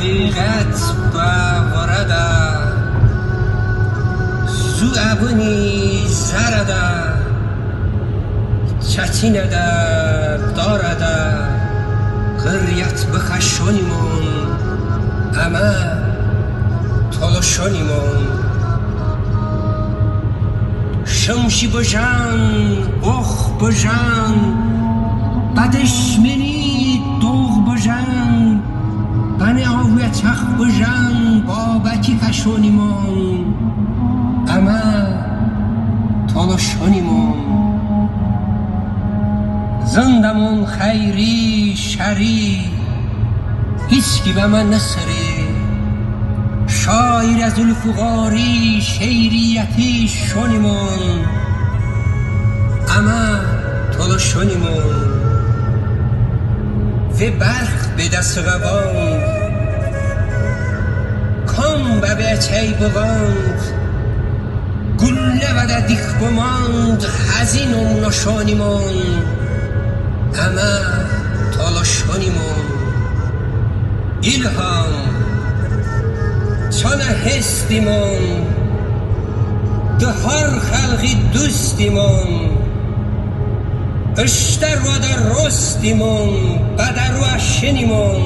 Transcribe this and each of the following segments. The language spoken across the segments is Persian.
haqiqat bavarada zu abuni zarada chatinada dorada qiriyat bixashonimon ama tolashonimon شمشی بجان اخ بجان بدشمنی دوغ بجان بنی آوی چخ بجان بابکی کشونیمون اما تلاشونیمون زندمون خیری شری هیچکی به من نسری شایر از الفقاری شیریتی شونیمون اما تولو شونیمون و برخ به دست غواند کن به بیچی بواند گله و ده دیخ بماند هزینم نشونیمون اما تولو شونیمون ilham چون هستیمون ده هر خلقی دوستیمون اشتر و در رستیمون بدر و اشنیمون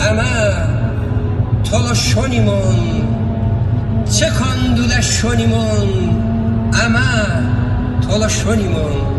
اما تلاشونیمون چه کندوده شونیمون اما تلاشونیمون